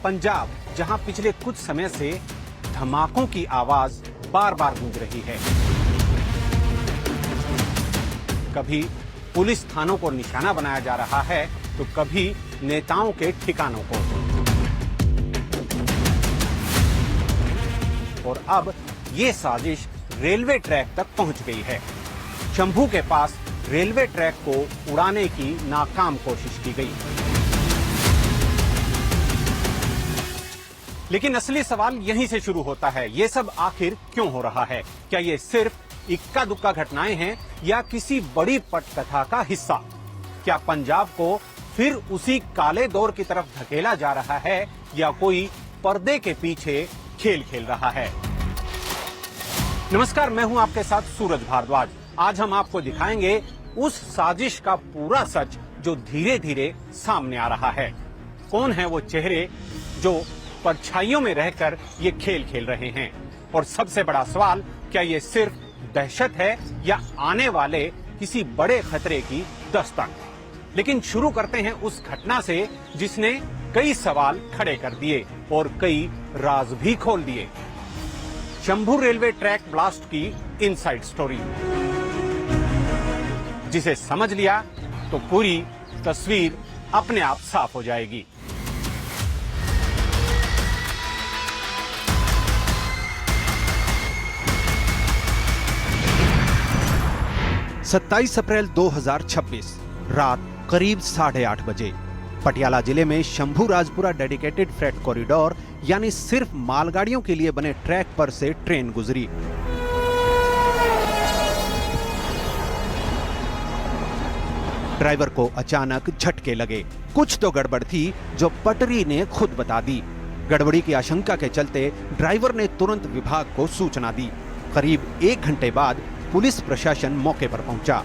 पंजाब, जहां पिछले कुछ समय से धमाकों की आवाज बार बार गूंज रही है। कभी पुलिस थानों को निशाना बनाया जा रहा है तो कभी नेताओं के ठिकानों को। और अब ये साजिश रेलवे ट्रैक तक पहुंच गई है। शंभू के पास रेलवे ट्रैक को उड़ाने की नाकाम कोशिश की गई। लेकिन असली सवाल यहीं से शुरू होता है। ये सब आखिर क्यों हो रहा है? क्या ये सिर्फ इक्का दुक्का घटनाएं हैं या किसी बड़ी पटकथा का हिस्सा? क्या पंजाब को फिर उसी काले दौर की तरफ धकेला जा रहा है या कोई पर्दे के पीछे खेल खेल रहा है? नमस्कार, मैं हूं आपके साथ सूरज भारद्वाज। आज हम आपको दिखाएंगे उस साजिश का पूरा सच जो धीरे धीरे सामने आ रहा है। कौन है वो चेहरे जो परछाइयों में रहकर ये खेल खेल रहे हैं? और सबसे बड़ा सवाल, क्या ये सिर्फ दहशत है या आने वाले किसी बड़े खतरे की दस्तक? लेकिन शुरू करते हैं उस घटना से जिसने कई सवाल खड़े कर दिए और कई राज भी खोल दिए। शंभू रेलवे ट्रैक ब्लास्ट की इनसाइड स्टोरी। जिसे समझ लिया तो पूरी तस्वीर अपने आप साफ हो जाएगी। सत्ताईस अप्रैल 2026 रात करीब 8:30 बजे पटियाला जिले में Shambhu Rajpura dedicated freight corridor यानी सिर्फ मालगाड़ियों के लिए बने ट्रैक पर से ट्रेन गुजरी। ड्राइवर को अचानक झटके लगे। कुछ तो गड़बड़ थी जो पटरी ने खुद बता दी। गड़बड़ी की आशंका के चलते ड्राइवर ने तुरंत विभाग को सूचना दी। करीब 1 घंटे बाद पुलिस प्रशासन मौके पर पहुंचा।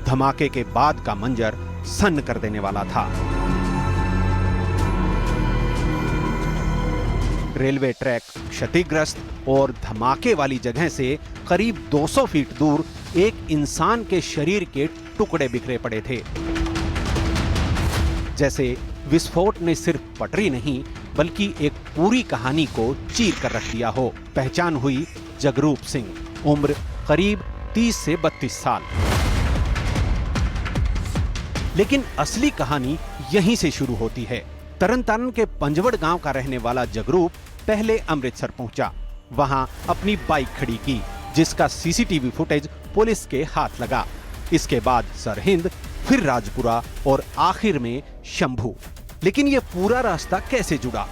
धमाके के बाद का मंजर सन्न कर देने वाला था। रेलवे ट्रैक क्षतिग्रस्त और धमाके वाली जगह से करीब 200 फीट दूर एक इंसान के शरीर के टुकड़े बिखरे पड़े थे। जैसे विस्फोट ने सिर्फ पटरी नहीं बल्कि एक पूरी कहानी को चीर कर रख दिया हो। पहचान हुई जगरूप सिंह, उम्र करीब 30 से 32 साल। लेकिन असली कहानी यहीं से शुरू होती है। तरनतारन के पंजवड़ गांव का रहने वाला जगरूप पहले अमृतसर पहुंचा। वहां अपनी बाइक खड़ी की जिसका सीसीटीवी फुटेज पुलिस के हाथ लगा। इसके बाद सरहिंद, फिर राजपुरा और आखिर में शंभू। लेकिन यह पूरा रास्ता कैसे जुड़ा?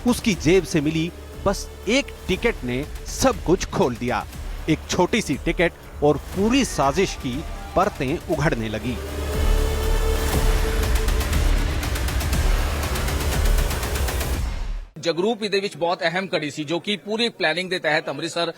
उसकी जेब से मिली बस एक टिकट ने सब कुछ खोल दिया। एक छोटी सी टिकट और पूरी साजिश की परतें उघड़ने लगी। ਜਗਰੂਪ ਇਹਦੇ ਵਿੱਚ ਬਹੁਤ ਅਹਿਮ ਕੜੀ ਸੀ ਜੋ ਕਿ ਪੂਰੀ ਪਲੈਨਿੰਗ ਦੇ ਤਹਿਤ ਅੰਮ੍ਰਿਤਸਰ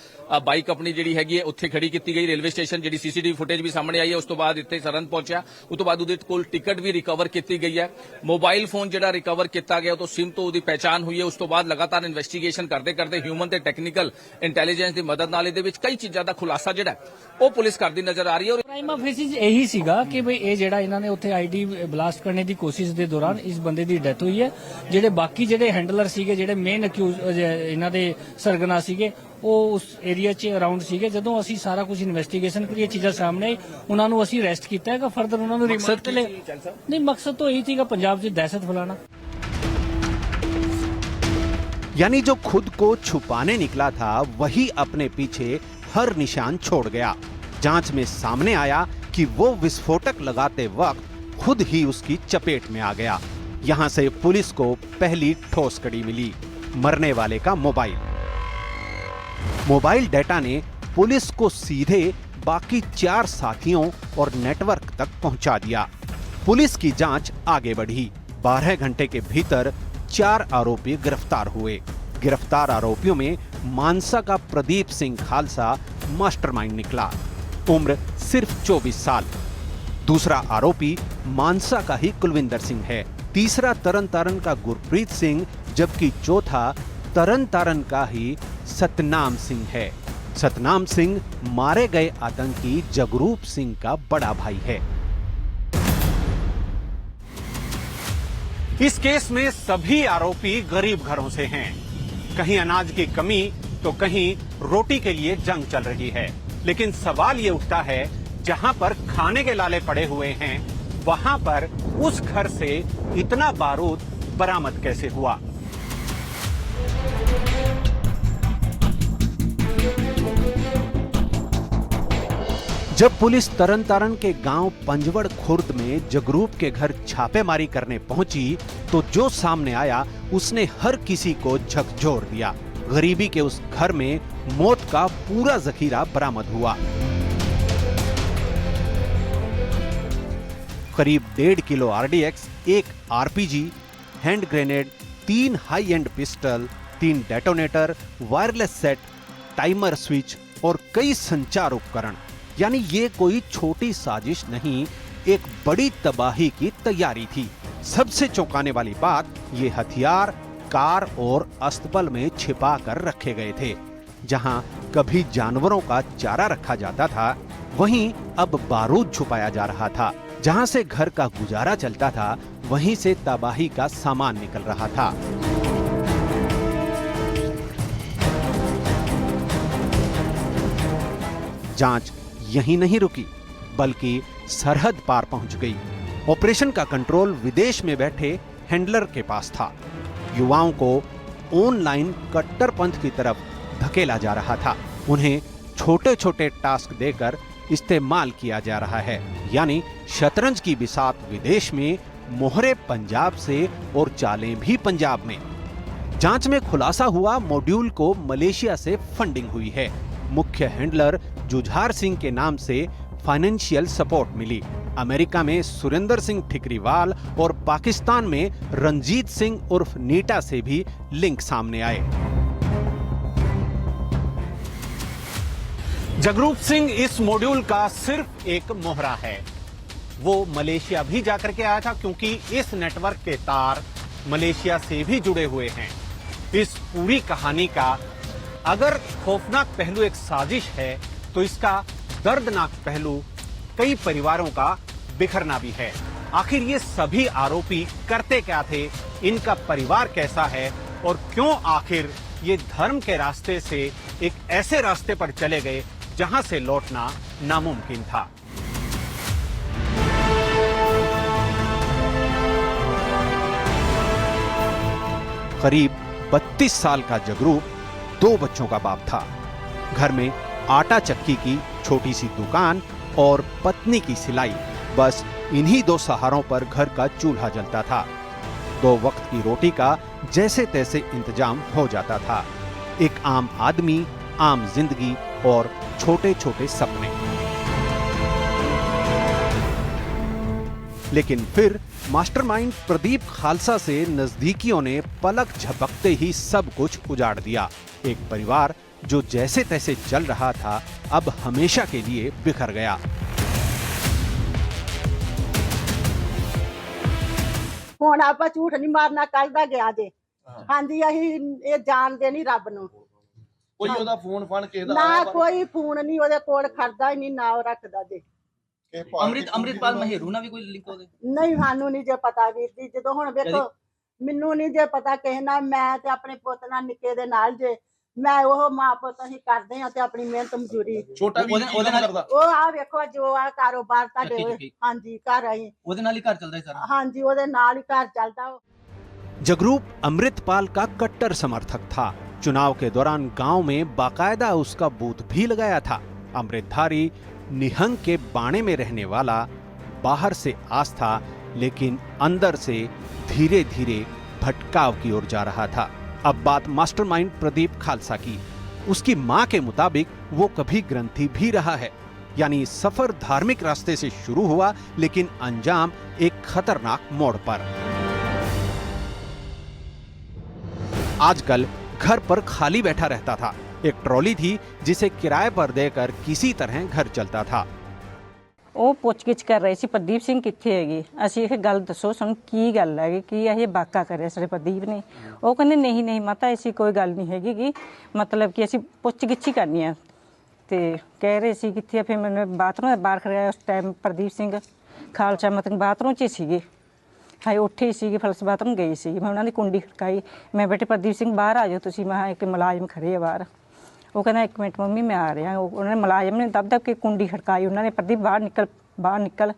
ਬਾਈਕ ਆਪਣੀ ਜਿਹੜੀ ਹੈਗੀ ਹੈ ਉੱਥੇ ਖੜੀ ਕੀਤੀ ਗਈ। ਰੇਲਵੇ ਸਟੇਸ਼ਨ ਜਿਹੜੀ ਸੀਸੀਟੀਵੀ ਫੁਟੇਜ ਵੀ ਸਾਹਮਣੇ ਆਈ ਹੈ। ਉਸ ਤੋਂ ਬਾਅਦ ਇੱਥੇ ਸਰਹੰਦ ਪਹੁੰਚਿਆ। ਉਸ ਤੋਂ ਬਾਅਦ ਉਹਦੇ ਕੋਲ ਟਿਕਟ ਵੀ ਰਿਕਵਰ ਕੀਤੀ ਗਈ ਹੈ। ਮੋਬਾਈਲ ਫੋਨ ਜਿਹੜਾ ਰਿਕਵਰ ਕੀਤਾ ਗਿਆ ਉਹ ਤੋਂ ਸਿਮ ਤੋਂ ਉਹਦੀ ਪਹਿਚਾਣ ਹੋਈ ਹੈ। ਉਸ ਤੋਂ ਬਾਅਦ ਲਗਾਤਾਰ ਇਨਵੈਸਟੀਗੇਸ਼ਨ ਕਰਦੇ ਕਰਦੇ ਹਿਊਮਨ ਤੇ ਟੈਕਨੀਕਲ ਇੰਟੈਲੀਜੈਂਸ ਦੀ ਮਦਦ ਨਾਲ ਇਹਦੇ ਵਿੱਚ ਕਈ ਚੀਜ਼ਾਂ ਦਾ ਖੁਲਾਸਾ ਜਿਹੜਾ ਉਹ ਪੁਲਿਸ ਕਰਦੀ ਨਜ਼ਰ ਆ ਰਹੀ ਹੈ। ਪ੍ਰਾਈਮ ਆਫਿਸ ਇਹੀ ਸੀਗਾ ਕਿ ਬਈ ਇਹ ਜਿਹੜਾ ਇਹਨਾਂ ਨੇ ਉੱਥੇ ਆਈਡੀ ਬਲਾਸਟ ਕਰਨ ਦੀ ਕੋਸ਼ਿਸ਼ ਦੇ ਦੌਰਾਨ ਇਸ ਬੰਦੇ ਦੀ ਡੈਥ ਹੋਈ ਹੈ। ਜਿਹੜੇ ਬਾਕੀ ਜਿਹੜੇ ਹੈਂਡਲਰ ਸੀਗੇ, ਜਿਹੜੇ ਮੇਨ ਅਕਿਊਜ਼ ਇਹਨਾਂ ਦੇ ਸਰਗਨਾ ਸੀਗੇ, ਉਹ ਉਸ ਏਰੀਆ 'ਚ ਅਰਾਊਂਡ ਸੀਗੇ। ਜਦੋਂ ਅਸੀਂ ਸਾਰਾ ਕੁਝ ਇਨਵੈਸਟੀਗੇਸ਼ਨ ਕਰੀ, ਚੀਜ਼ਾਂ ਸਾਹਮਣੇ ਆਈ, ਉਹਨਾਂ ਨੂੰ ਅਸੀਂ ਅਰੈਸਟ ਕੀਤਾ ਹੈਗਾ। ਫਰਦਰ ਉਹਨਾਂ ਨੂੰ ਰਿਮਾਂਡ ਤੇ ਨਹੀਂ, ਮਕਸਦ तो यही थी पंजाब से दहशत फैलाना। यानी जो खुद को छुपाने निकला था वही अपने पीछे हर निशान छोड़ गया। जांच में सामने आया कि वो विस्फोटक लगाते वक्त खुद ही उसकी चपेट में आ गया। यहां से पुलिस को पहली ठोस कड़ी मिली, मरने वाले का मोबाइल। मोबाइल डेटा ने पुलिस को सीधे बाकी 4 साथियों और नेटवर्क तक पहुंचा दिया। पुलिस की जांच आगे बढ़ी। 12 घंटे के भीतर 4 आरोपी गिरफ्तार हुए। गिरफ्तार आरोपियों में मानसा का प्रदीप सिंह खालसा मास्टरमाइंड निकला। उम्र सिर्फ 24 साल। दूसरा आरोपी मानसा का ही कुलविंदर सिंह है। तीसरा तरनतारन का गुरप्रीत सिंह, जबकि चौथा तरनतारन का ही सतनाम सिंह है। सतनाम सिंह मारे गए आतंकी जगरूप सिंह का बड़ा भाई है। इस केस में सभी आरोपी गरीब घरों से हैं। कहीं अनाज की कमी तो कहीं रोटी के लिए जंग चल रही है। लेकिन सवाल ये उठता है, जहां पर खाने के लाले पड़े हुए हैं, वहां पर उस घर से इतना बारूद बरामद कैसे हुआ? जब पुलिस तरन तारण के गांव पंजवड़ खुर्द में जगरूप के घर छापेमारी करने पहुंची तो जो सामने आया उसने हर किसी को झकझोर दिया। गरीबी के उस घर में मौत का पूरा जखीरा बरामद हुआ। करीब 1.5 kilo RDX, 1 RPG, hand grenade, 3 high and pistol, 3 detonator, wireless set, timer switch और कई संचार उपकरण। यानी ये कोई छोटी साजिश नहीं, एक बड़ी तबाही की तैयारी थी। सबसे चौंकाने वाली बात, ये हथियार कार और अस्तबल में छिपा कर रखे गए थे। जहां कभी जानवरों का चारा रखा जाता था, वहीं अब बारूद छुपाया जा रहा था। जहां से घर का गुजारा चलता था, वहीं से तबाही का सामान निकल रहा था। जांच यहीं नहीं रुकी, बल्कि सरहद पार पहुंच गई। ऑपरेशन का कंट्रोल विदेश में बैठे हैंडलर के पास था। युवाओं को ऑनलाइन कट्टरपंथ की तरफ धकेला जा रहा था। उन्हें छोटे छोटे टास्क देकर इस्तेमाल किया जा रहा है। यानी शतरंज की बिसात विदेश में, मोहरे पंजाब से और चालें भी पंजाब में। जांच में खुलासा हुआ, मॉड्यूल को मलेशिया से फंडिंग हुई है। मुख्य हैंडलर जुझार सिंह के नाम से फाइनेंशियल सपोर्ट मिली। अमेरिका में सुरेंद्र सिंह ठिकरीवाल और पाकिस्तान में रंजीत सिंह उर्फ नीटा से भी लिंक सामने आए। जगरूप सिंह इस मॉड्यूल का सिर्फ एक मोहरा है। वो मलेशिया भी जाकर के आया था, क्योंकि इस नेटवर्क के तार मलेशिया से भी जुड़े हुए हैं। इस पूरी कहानी का अगर खौफनाक पहलू एक साजिश है, तो इसका दर्दनाक पहलू कई परिवारों का बिखरना भी है। आखिर ये सभी आरोपी करते क्या थे, इनका परिवार कैसा है, और क्यों आखिर ये धर्म के रास्ते से एक ऐसे रास्ते पर चले गए जहां से लौटना नामुमकिन था। करीब 32 साल का जगरूप 2 बच्चों का बाप था। घर में आटा चक्की की छोटी सी दुकान और पत्नी की सिलाई, बस इन्हीं 2 सहारों पर घर का चूल्हा जलता था। 2 वक्त की रोटी का जैसे तैसे इंतजाम हो जाता था। एक आम आदमी, आम जिंदगी और छोटे छोटे सपने। लेकिन फिर मास्टरमाइंड प्रदीप खालसा से नजदीकियों ने पलक झपकते ही सब कुछ उजाड़ दिया। एक परिवार जो जैसे तैसे चल रहा था, अब हमेशा के लिए बिखर गया। ਹੁਣ ਆਪਾਂ ਝੂਠ ਨਹੀਂ ਮਾਰਨਾ, ਕੱਲ ਦਾ ਗਿਆ ਜੇ। ਹਾਂਜੀ, ਅਸੀਂ ਇਹ ਜਾਣਦੇ ਨਹੀਂ ਰੱਬ ਨੂੰ। ਕੋਈ ਉਹਦਾ ਫੋਨ ਫਣ ਕਿਸੇ ਦਾ ਨਾ ਆਇਆ ਕੋਈ ਫੋਨ ਨਹੀਂ ਉਹਦੇ ਕੋਲ ਖੜਦਾ ਹੀ ਨਹੀਂ, ਨਾ ਉਹ ਰੱਖਦਾ ਜੇ। ਅੰਮ੍ਰਿਤਪਾਲ ਮਹਿਰੂ ਨਾਲ ਵੀ ਕੋਈ ਲਿੰਕ ਉਹਦੇ? ਨਹੀਂ, ਸਾਨੂੰ ਨਹੀਂ ਜੇ ਪਤਾ ਵੀਰ ਜੀ। ਜਦੋਂ ਹੁਣ ਵੇਖੋ, ਮੈਨੂੰ ਨਹੀਂ ਜੇ ਪਤਾ ਕਿਸੇ ਨਾਲ। ਮੈਂ ਤੇ ਆਪਣੇ ਪੁੱਤ ਨਾਲ ਨਿੱਕੇ ਦੇ ਨਾਲ ਜੇ। ਮੈਂ ਉਹ ਮਾਂ ਪੁੱਤ ਅਸੀਂ ਕਰਦੇ ਆ ਤੇ ਆਪਣੀ ਮਿਹਨਤ ਮਜ਼ਦੂਰੀ। ਛੋਟਾ ਵੀ ਉਹਦੇ ਨਾਲ ਕਰਦਾ? ਉਹ ਆ ਵੇਖੋ, ਜੋ ਆ ਕਾਰੋਬਾਰ ਤੁਹਾਡੇ ਹਾਂਜੀ ਘਰ ਆਏ, ਉਹਦੇ ਨਾਲ ਹੀ ਘਰ ਚੱਲਦਾ ਸਾਰਾ? ਹਾਂਜੀ, ਉਹਦੇ ਨਾਲ ਹੀ ਘਰ ਚੱਲਦਾ। जगरूप अमृतपाल का कट्टर समर्थक था। चुनाव के दौरान गांव में बाकायदा उसका बूथ भी लगाया था। अमृतधारी निहंग के बाणे में रहने वाला, बाहर से आस्था लेकिन अंदर से धीरे धीरे भटकाव की ओर जा रहा था। अब बात मास्टरमाइंड प्रदीप खालसा की। उसकी मां के मुताबिक वो कभी ग्रंथी भी रहा है। यानी सफर धार्मिक रास्ते से शुरू हुआ, लेकिन अंजाम एक खतरनाक मोड़ पर। आजकल घर पर खाली बैठा रहता था। एक ट्रॉली थी जिसे किराए पर देकर किसी तरह घर चलता था। ਉਹ ਪੁੱਛਗਿੱਛ ਕਰ ਰਹੇ ਸੀ, ਪ੍ਰਦੀਪ ਸਿੰਘ ਕਿੱਥੇ ਹੈਗੀ। ਅਸੀਂ ਇਹ ਗੱਲ ਦੱਸੋ, ਸਾਨੂੰ ਕੀ ਗੱਲ ਹੈਗੀ, ਕੀ ਇਹ ਵਾਕਾ ਕਰਿਆ ਸਾਡੇ ਪ੍ਰਦੀਪ ਨੇ। ਉਹ ਕਹਿੰਦੇ ਨਹੀਂ ਨਹੀਂ ਮਾਤਾ, ਐਸੀ ਕੋਈ ਗੱਲ ਨਹੀਂ ਹੈਗੀ ਗੀ, ਮਤਲਬ ਕਿ ਅਸੀਂ ਪੁੱਛਗਿੱਛ ਹੀ ਕਰਨੀ ਆ। ਤੇ ਕਹਿ ਰਹੇ ਸੀ ਕਿੱਥੇ ਆ। ਫਿਰ ਮੈਨੂੰ ਬਾਥਰੂਮ ਦੇ ਬਾਹਰ ਖੜਿਆ। ਉਸ ਟਾਈਮ ਪ੍ਰਦੀਪ ਸਿੰਘ ਖਾਲਸਾ ਮਤਲਬ ਬਾਥਰੂਮ 'ਚ ਹੀ ਸੀਗੇ। ਹਾਏ ਉੱਠੇ ਸੀਗੇ ਫਲਸ ਬਾਥਰੂਮ ਗਈ ਸੀ, ਮੈਂ ਉਹਨਾਂ ਦੀ ਕੁੰਡੀ ਖੜਕਾਈ, ਮੈਂ ਬੇਟੇ ਪ੍ਰਦੀਪ ਸਿੰਘ ਬਾਹਰ ਆ ਜਾਓ ਤੁਸੀਂ, ਮੈਂ ਕਿਹਾ ਇੱਕ ਮੁਲਾਜ਼ਮ ਖੜੇ ਆ ਬਾਹਰ। ਉਹ ਕਹਿੰਦਾ 1 ਮਿੰਟ ਮੰਮੀ ਮੈਂ ਆ ਰਿਹਾ। ਉਹਨਾਂ ਨੇ ਮੁਲਾਜ਼ਮ ਨੇ ਦਬ ਕੇ ਕੁੰਡੀ ਖੜਕਾਈ, ਉਹਨਾਂ ਨੇ ਪ੍ਰਦੀਪ ਬਾਹਰ ਨਿਕਲ।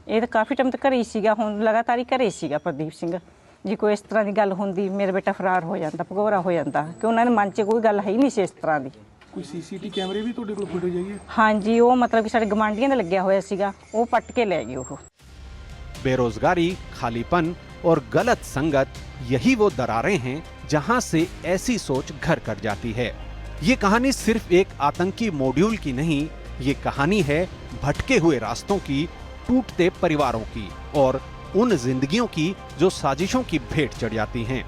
ਇਹ ਤਾਂ ਕਾਫੀ ਟਾਈਮ ਤੱਕ ਘਰੇ ਹੀ ਸੀਗਾ, ਹੁਣ ਲਗਾਤਾਰ ਹੀ ਘਰੇ ਸੀਗਾ ਪ੍ਰਦੀਪ ਸਿੰਘ। ਜੇ ਕੋਈ ਇਸ ਤਰ੍ਹਾਂ ਦੀ ਗੱਲ ਹੁੰਦੀ ਮੇਰਾ ਬੇਟਾ ਫਰਾਰ ਹੋ ਜਾਂਦਾ, ਭਗੌਰਾ ਹੋ ਜਾਂਦਾ, ਕਿ ਉਹਨਾਂ ਦੇ ਮਨ 'ਚ ਕੋਈ ਗੱਲ ਹੈ ਹੀ ਨਹੀਂ ਸੀ ਇਸ ਤਰ੍ਹਾਂ ਦੀ। ਕੋਈ ਸੀਸੀਟੀ ਕੈਮਰੇ ਵੀ ਤੁਹਾਡੇ ਕੋਲ ਫੁਟੇਜ ਹੈਗੀ? ਹਾਂਜੀ, ਉਹ ਮਤਲਬ ਕਿ ਸਾਡੇ ਗਵਾਂਢੀਆਂ ਦਾ ਲੱਗਿਆ ਹੋਇਆ ਸੀਗਾ, ਉਹ ਪੱਟ ਕੇ ਲੈ ਗਏ ਉਹ। बेरोजगारी, खालीपन और गलत संगत यही वो दरारें हैं जहां से ऐसी सोच घर कर जाती है। ये कहानी सिर्फ एक आतंकी मॉड्यूल की नहीं, ये कहानी है भटके हुए रास्तों की, टूटते परिवारों की और उन जिंदगियों की जो साजिशों की भेंट चढ़ जाती हैं।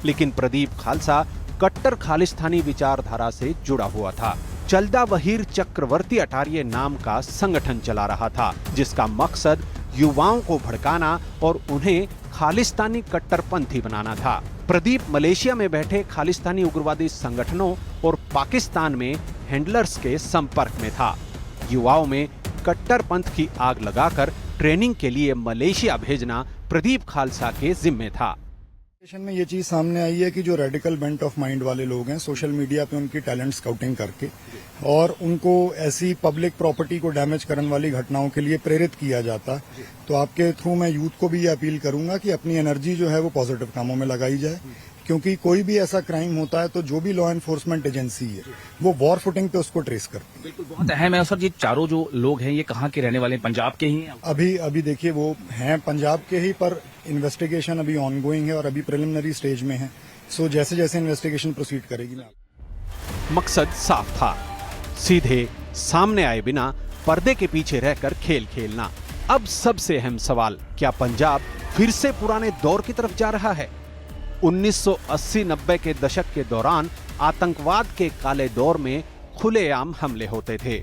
लेकिन प्रदीप खालसा कट्टर खालिस्तानी विचारधारा से जुड़ा हुआ था। चलदा वहीर चक्रवर्ती अटारिये नाम का संगठन चला रहा था, जिसका मकसद युवाओं को भड़काना और उन्हें खालिस्तानी कट्टरपंथी बनाना था। प्रदीप मलेशिया में बैठे खालिस्तानी उग्रवादी संगठनों और पाकिस्तान में हैंडलर्स के संपर्क में था। युवाओं में कट्टरपंथ की आग लगाकर ट्रेनिंग के लिए मलेशिया भेजना प्रदीप खालसा के जिम्मे था। में ये चीज सामने आई है कि जो रेडिकल बेंट ऑफ माइंड वाले लोग हैं, सोशल मीडिया पे उनकी टैलेंट स्काउटिंग करके और उनको ऐसी पब्लिक प्रॉपर्टी को डैमेज करने वाली घटनाओं के लिए प्रेरित किया जाता है। तो आपके थ्रू मैं यूथ को भी ये अपील करूंगा कि अपनी एनर्जी जो है वो पॉजिटिव कामों में लगाई जाए, क्योंकि कोई भी ऐसा क्राइम होता है तो जो भी लॉ एनफोर्समेंट एजेंसी है वो वॉर फुटिंग पे उसको ट्रेस करती है। बिल्कुल, बहुत अहम है सर। ये चारों जो लोग हैं ये कहाँ के रहने वाले हैं? पंजाब के ही हैं? अभी देखिए वो हैं पंजाब के ही, पर इन्वेस्टिगेशन अभी ऑनगोइंग है और अभी प्रिलिमिनरी स्टेज में है। सो जैसे जैसे इन्वेस्टिगेशन प्रोसीड करेगी मैं मकसद साफ था, सीधे सामने आए बिना पर्दे के पीछे रहकर खेल खेलना। अब सबसे अहम सवाल, क्या पंजाब फिर से पुराने दौर की तरफ जा रहा है? 1980-90 के दशक के दौरान आतंकवाद के काले दौर में खुलेआम हमले होते थे।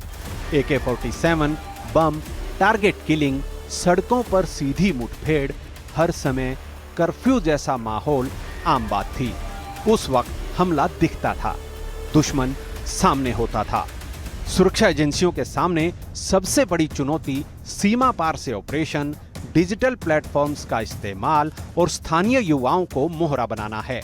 AK-47, बम, टारगेट किलिंग, सड़कों पर सीधी मुठभेड़, हर समय कर्फ्यू जैसा माहौल आम बात थी। उस वक्त हमला दिखता था, दुश्मन सामने होता था। सुरक्षा एजेंसियों के सामने सबसे बड़ी चुनौती सीमा पार से ऑपरेशन, डिजिटल प्लेटफॉर्म्स का इस्तेमाल और स्थानीय युवाओं को मोहरा बनाना है।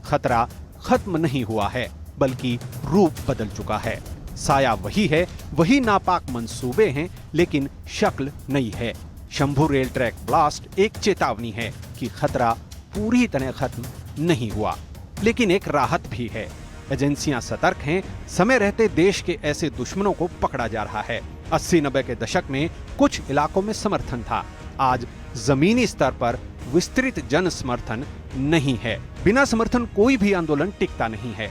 खतरा खत्म नहीं हुआ है, बल्कि रूप बदल चुका है। साया वही है, वही नापाक मंसूबे हैं, लेकिन शक्ल नई है। शंभू रेल ट्रैक ब्लास्ट एक चेतावनी है कि खतरा पूरी तरह खत्म नहीं हुआ, लेकिन एक राहत भी है। एजेंसियां सतर्क हैं, समय रहते देश के ऐसे दुश्मनों को पकड़ा जा रहा है। 80-90 के दशक में कुछ इलाकों में समर्थन था, आज जमीनी स्तर पर विस्तृत जन समर्थन नहीं है। बिना समर्थन कोई भी आंदोलन टिकता नहीं है।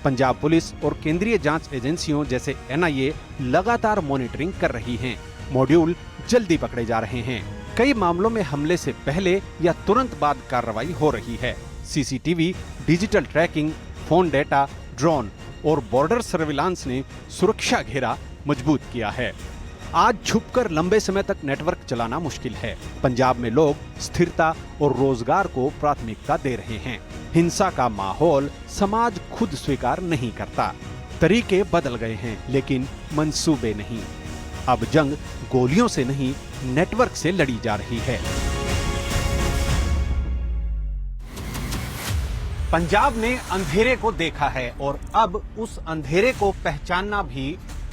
पंजाब पुलिस और केंद्रीय जांच एजेंसियों जैसे NIA लगातार मॉनिटरिंग कर रही हैं। मॉड्यूल जल्दी पकड़े जा रहे हैं। कई मामलों में हमले से पहले या तुरंत बाद कार्रवाई हो रही है। CCTV, digital tracking, phone data, drone और बॉर्डर सर्विलांस ने सुरक्षा घेरा मजबूत किया है। आज छुपकर लंबे समय तक नेटवर्क चलाना मुश्किल है। पंजाब में लोग स्थिरता और रोजगार को प्राथमिकता दे रहे हैं। हिंसा का माहौल समाज खुद स्वीकार नहीं करता। तरीके बदल गए हैं, लेकिन मंसूबे नहीं। अब जंग गोलियों से नहीं, नेटवर्क से लड़ी जा रही है। पंजाब ने अंधेरे को देखा है और अब उस अंधेरे को पहचानना भी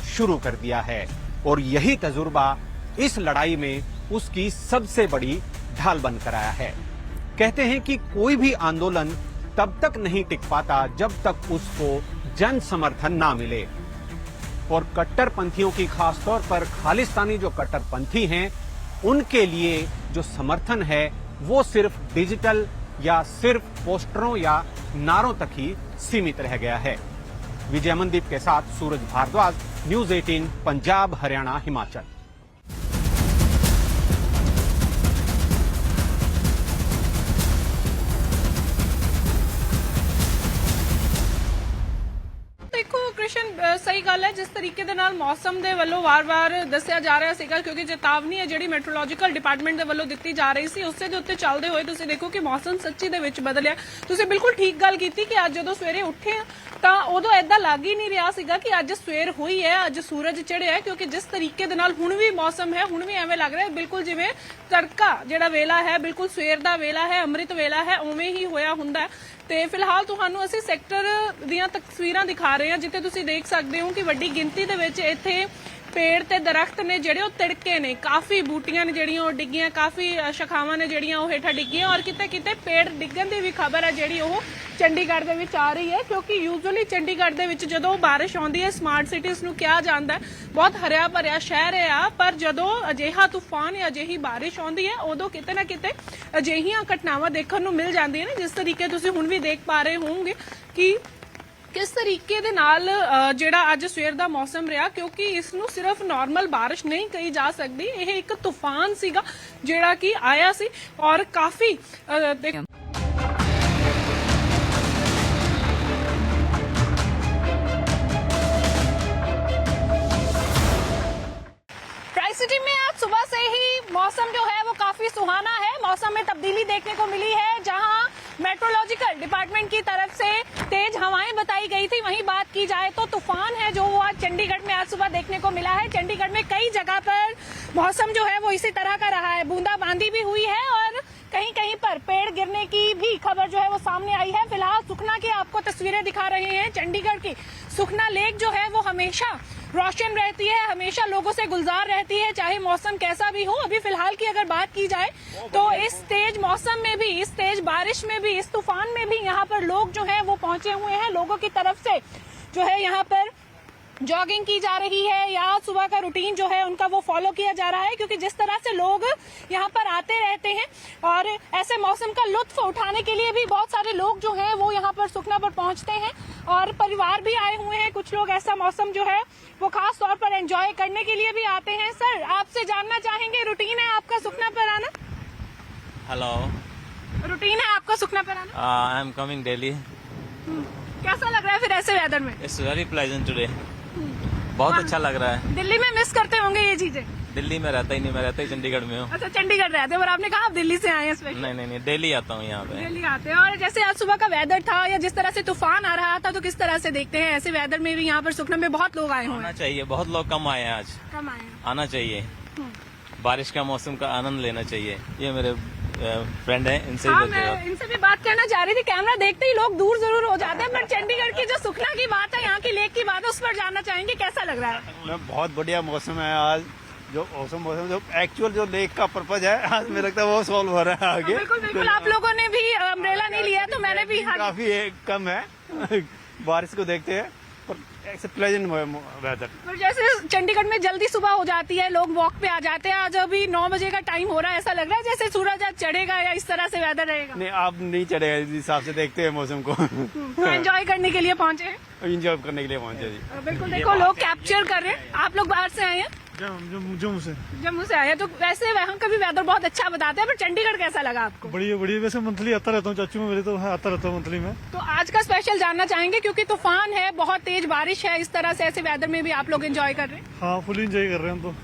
शुरू कर दिया है, और यही तजुर्बा इस लड़ाई में उसकी सबसे बड़ी ढाल बनकर आया है। कहते हैं कि कोई भी आंदोलन तब तक नहीं टिक पाता जब तक उसको जन समर्थन ना मिले, और कट्टरपंथियों की खासतौर पर खालिस्तानी जो कट्टरपंथी हैं, उनके लिए जो समर्थन है वो सिर्फ डिजिटल या सिर्फ पोस्टरों या नारों तक ही सीमित रह गया है। विजय अमनदीप के साथ सूरज भारद्वाज, न्यूज़ 18 पंजाब, हरियाणा, हिमाचल। देखो ਕ੍ਰਿਸ਼ਨ ਸਹੀ ਗੱਲ ਹੈ। ਜਿਸ ਤਰੀਕੇ ਦੇ ਨਾਲ ਮੌਸਮ ਦੇ ਵੱਲੋਂ ਵਾਰ-ਵਾਰ ਦੱਸਿਆ ਜਾ ਰਿਹਾ ਸੀਗਾ, ਕਿਉਂਕਿ ਚੇਤਾਵਨੀ ਹੈ ਜਿਹੜੀ ਮੈਟਰੋਲੋਜੀਕਲ ਡਿਪਾਰਟਮੈਂਟ ਦੇ ਵੱਲੋਂ ਦਿੱਤੀ ਜਾ ਰਹੀ ਸੀ, ਉਸੇ ਦੇ ਉੱਤੇ ਚੱਲਦੇ ਹੋਏ ਤੁਸੀਂ ਦੇਖੋ ਕਿ ਮੌਸਮ ਸੱਚੀ ਦੇ ਵਿੱਚ ਬਦਲਿਆ। ਤੁਸੀਂ ਬਿਲਕੁਲ ਠੀਕ ਗੱਲ ਕੀਤੀ ਕਿ ਅੱਜ ਜਦੋਂ ਸਵੇਰੇ ਉੱਠੇ ਤਾਂ ਉਦੋਂ ਐਦਾਂ ਲੱਗ ਹੀ ਨਹੀਂ ਰਿਹਾ ਸੀਗਾ ਕਿ ਅੱਜ ਸਵੇਰ ਹੋਈ ਹੈ, ਅੱਜ ਸੂਰਜ ਚੜ੍ਹਿਆ ਹੈ, ਕਿਉਂਕਿ ਜਿਸ ਤਰੀਕੇ ਦੇ ਨਾਲ ਹੁਣ ਵੀ ਮੌਸਮ ਹੈ, ਹੁਣ ਵੀ ਐਵੇਂ ਲੱਗ ਰਿਹਾ ਹੈ ਬਿਲਕੁਲ ਜਿਵੇਂ ਤੜਕਾ ਜਿਹੜਾ ਵੇਲਾ ਹੈ, ਬਿਲਕੁਲ ਸਵੇਰ ਦਾ ਵੇਲਾ ਹੈ, ਅੰਮ੍ਰਿਤ ਵੇਲਾ ਹੈ, ਉਵੇਂ ਹੀ ਹੋਇਆ ਹੁੰਦਾ ਹੈ। ਤੇ ਫਿਲਹਾਲ ਤੁਹਾਨੂੰ ਅਸੀਂ ਸੈਕਟਰ ਦੀਆਂ ਤਸਵੀਰਾਂ ਦਿਖਾ ਰਹੇ ਹਾਂ, ਜਿੱਥੇ ਤੁਸੀਂ ਦੇਖ ਸਕਦੇ ਹੋ ਕਿ ਵੱਡੀ ਗਿਣਤੀ ਦੇ ਵਿੱਚ ਇੱਥੇ पेड़ ते दरख्त ने ਜਿਹੜੇ तिड़के ने, काफ़ी बूटियां ने ਜਿਹੜੀਆਂ ਉਹ ਡਿੱਗੀਆਂ, काफ़ी शाखावां ने ਜਿਹੜੀਆਂ ਉਹ ਹੇਠਾਂ ਡਿੱਗੀਆਂ और ਕਿਤੇ पेड़ डिग्गण ਦੀ ਵੀ ਖਬਰ ਹੈ ਜਿਹੜੀ ਉਹ ਚੰਡੀਗੜ੍ਹ ਦੇ ਵਿੱਚ ਆ ਰਹੀ ਹੈ। ਕਿਉਂਕਿ ਯੂਜੂਅਲੀ ਚੰਡੀਗੜ੍ਹ ਦੇ ਵਿੱਚ ਜਦੋਂ ਬਾਰਿਸ਼ ਆਉਂਦੀ ਹੈ, ਸਮਾਰਟ ਸਿਟੀਜ਼ ਨੂੰ ਕਿਹਾ ਜਾਂਦਾ ਹੈ ਬਹੁਤ ਹਰਿਆ ਭਰਿਆ ਸ਼ਹਿਰ ਹੈ ਆ, ਪਰ ਜਦੋਂ ਅਜਿਹਾ ਤੂਫਾਨ ਜਾਂ ਅਜਿਹੀ ਬਾਰਿਸ਼ ਆਉਂਦੀ ਹੈ ਉਦੋਂ ਕਿਤੇ ਨਾ ਕਿਤੇ ਅਜਿਹੀਆਂ ਘਟਨਾਵਾਂ ਦੇਖਣ ਨੂੰ ਮਿਲ ਜਾਂਦੀਆਂ ਨੇ, ਜਿਸ ਤਰੀਕੇ ਤੁਸੀਂ ਹੁਣ ਵੀ ਦੇਖ ਪਾ ਰਹੇ ਹੋਵੋਗੇ ਕਿ किस तरीके दे नाल जेड़ा अज सवेर दा मौसम रहा, क्योंकि इसनूं सिर्फ नॉर्मल बारिश नहीं कही जा सकती, यह एक तूफान सीगा जेड़ा कि आया सी और काफ़ी ट्राई-सिटी में आज सुबह से ही मौसम जो है वो काफ़ी सुहाना है। मौसम में तब्दीली देखने को मिली है, जहां मेट्रोलॉजिकल डिपार्टमेंट की तरफ से तेज हवाएं बताई गई थी, वहीं बात की जाए तो तूफान है जो आज चंडीगढ़ में आज सुबह देखने को मिला है। चंडीगढ़ में कई जगह पर मौसम जो है वो इसी तरह का रहा है, बूंदाबांदी भी हुई है और कहीं कहीं पर पेड़ गिरने की भी खबर जो है वो सामने आई है। फिलहाल सुखना की आपको तस्वीरें दिखा रहे हैं। चंडीगढ़ की सुखना लेक जो है वो हमेशा रोशन रहती है, हमेशा लोगों से गुलजार रहती है, चाहे मौसम कैसा भी हो। अभी फिलहाल की अगर बात की जाए तो इस तेज मौसम में भी, इस तेज बारिश में भी, इस तूफान में भी यहाँ पर लोग जो है वो पहुंचे हुए हैं। लोगों की तरफ से जो है यहाँ पर जॉगिंग की जा रही है या सुबह का रूटीन जो है उनका वो फॉलो किया जा रहा है, क्योंकि जिस तरह से लोग यहाँ पर आते रहते हैं और ऐसे मौसम का लुत्फ उठाने के लिए भी बहुत सारे लोग जो हैं वो यहाँ पर सुखना पर पहुँचते हैं और परिवार भी आए हुए हैं। कुछ लोग ऐसा मौसम जो है वो खास तौर पर एंजॉय करने के लिए भी आते हैं। सर, आपसे जानना चाहेंगे, रूटीन है आपका सुखना पर आना? हेलो, रूटीन है आपका सुखना पर आना? I am coming daily. कैसा लग रहा है फिर ऐसे वेदर में? It's very pleasant today. बहुत अच्छा लग रहा है। दिल्ली में मिस करते होंगे ये चीजें? दिल्ली में रहता ही नहीं, मैं रहता ही चंडीगढ़ में हूँ। अच्छा, चंडीगढ़ रहते हैं, और आपने कहा आप दिल्ली से आए हैं स्पेशल? नहीं, डेली आता हूँ यहाँ पे। दिल्ली आते हैं। और जैसे आज सुबह का वेदर था या जिस तरह से तूफान आ रहा था, तो किस तरह से देखते हैं ऐसे वेदर में भी यहाँ पर सुखना में बहुत लोग आए हुए हैं? आना चाहिए, बहुत लोग कम आए हैं आज। कम आए हैं? आना चाहिए, बारिश का मौसम का आनंद लेना चाहिए। ये मेरे फ्रेंड है, इनसे हाँ, मैं इनसे भी बात करना चाह रही थी। कैमरा देखते ही लोग दूर जरूर हो जाते हैं, पर चंडीगढ़ की जो सुखना की बात है, यहाँ की लेक की बात है, उस पर जानना चाहेंगे कैसा लग रहा है? बहुत बढ़िया मौसम है आज। जो मौसम जो एक्चुअल जो लेक का पर्पज है, आज मुझे लगता है वो सॉल्व हो रहा है आगे। बिल्कुल बिल्कुल। आप लोगों ने भी अम्ब्रेला नहीं लिया, तो मैंने भी काफी कम है बारिश को देखते हैं, पर प्लेजेंट वेदर। पर जैसे चंडीगढ़ में जल्दी सुबह हो जाती है, लोग वॉक पे आ जाते हैं, आज अभी 9 बजे का टाइम हो रहा है, ऐसा लग रहा है जैसे सूरज आज चढ़ेगा या इस तरह से वेदर रहेगा? नहीं, आप नहीं चढ़ेगा, इस हिसाब से देखते हैं मौसम को। तो एंजॉय करने के लिए पहुंचे हैं? एंजॉय करने के लिए पहुंचे जी। बिल्कुल, देखो लोग कैप्चर कर रहे हैं। आप लोग बाहर से आए हैं? जम्मू से आए हैं। तो वैसे वहाँ का भी वेदर बहुत अच्छा बताते हैं, पर चंडीगढ़ कैसा लगा आपको? बढ़िया। वैसे मंथली आता रहता हूँ, चाचू में मेरे तो आता रहता हूँ मंथली में। तो आज का स्पेशल जानना चाहेंगे, क्योंकि तूफान है, बहुत तेज बारिश है, इस तरह से ऐसे वेदर में भी आप लोग एंजॉय कर रहे हैं? हाँ, फुल एंजॉय कर रहे हैं हम तो।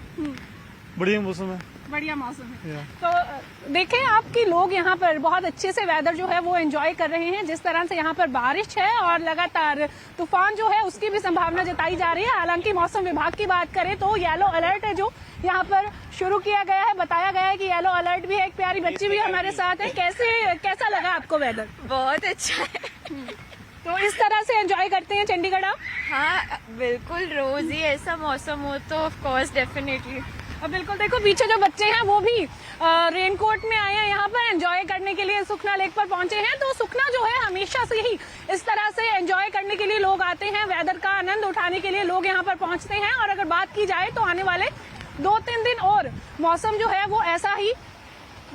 बढ़िया मौसम है। बढ़िया मौसम है। तो देखें आपकी लोग यहाँ पर बहुत अच्छे से वेदर जो है वो एंजॉय कर रहे हैं। जिस तरह से यहाँ पर बारिश है और लगातार तूफान जो है उसकी भी संभावना जताई जा रही है। हालांकि मौसम विभाग की बात करें तो येलो अलर्ट है जो यहाँ पर शुरू किया गया है, बताया गया है कि येलो अलर्ट भी है। एक प्यारी बच्ची भी हमारे साथ है। कैसा लगा आपको वेदर? बहुत अच्छा है। तो इस तरह से एंजॉय करते हैं चंडीगढ़ आप? हाँ बिल्कुल, रोज ही ऐसा मौसम हो तो ऑफ कोर्स डेफिनेटली। बिल्कुल, देखो पीछे जो बच्चे हैं वो भी रेनकोट में आए हैं, यहाँ पर एंजॉय करने के लिए सुखना लेक पर पहुंचे हैं। तो सुखना जो है हमेशा से ही इस तरह से एंजॉय करने के लिए लोग आते हैं, वेदर का आनंद उठाने के लिए लोग यहाँ पर पहुंचते हैं। और अगर बात की जाए तो आने वाले 2-3 दिन और मौसम जो है वो ऐसा ही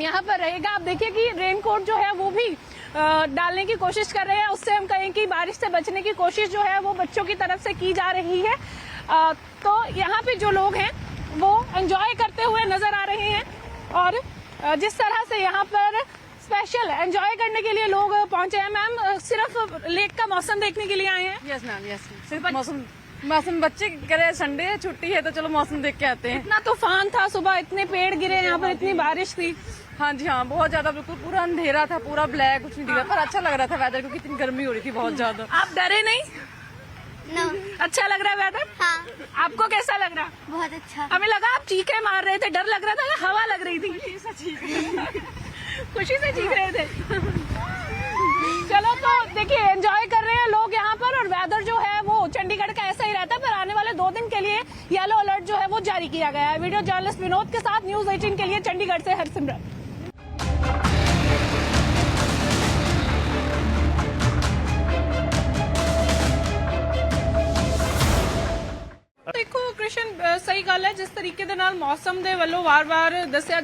यहाँ पर रहेगा। आप देखिए कि रेनकोट जो है वो भी डालने की कोशिश कर रहे हैं, उससे हम कहें कि बारिश से बचने की कोशिश जो है वो बच्चों की तरफ से की जा रही है। तो यहाँ पे जो लोग हैं वो एंजॉय करते हुए नजर आ रहे हैं। और जिस तरह से यहाँ पर स्पेशल एंजॉय करने के लिए लोग पहुंचे हैं। मैम सिर्फ लेक का मौसम देखने के लिए आए हैं? Yes ma'am, yes. सिर्फ मौसम बच्चे करे संडे है, छुट्टी है, तो चलो मौसम देख के आते हैं। इतना तूफान था सुबह, इतने पेड़ गिरे, यहाँ पर इतनी बारिश थी। हाँ जी हाँ, बहुत ज्यादा, बिल्कुल पूरा अंधेरा था, पूरा ब्लैक, कुछ नहीं दिख रहा, पर अच्छा लग रहा था वेदर, क्योंकि इतनी गर्मी हो रही थी बहुत ज्यादा। आप डरे नहीं? No. अच्छा लग रहा है वेदर? हाँ, आपको कैसा लग रहा? बहुत अच्छा। हमें लगा आप चीखे मार रहे थे, डर लग रहा था या हवा लग रही थी? खुशी से चीख रहे थे। चलो तो देखिए एंजॉय कर रहे हैं लोग यहाँ पर, और वेदर जो है वो चंडीगढ़ का ऐसा ही रहता है, पर आने वाले 2 दिन के लिए येलो अलर्ट जो है वो जारी किया गया है। वीडियो जर्नलिस्ट विनोद के साथ न्यूज 18 के लिए चंडीगढ़ से हरसिमरत। ਦੇਖੋ ਕ੍ਰਿਸ਼ਨ, ਸਹੀ ਗੱਲ ਹੈ, ਜਿਸ ਤਰੀਕੇ ਦੇ ਨਾਲ ਮੌਸਮ ਦੇ ਵੱਲੋਂ ਵਾਰ-ਵਾਰ ਦੱਸਿਆ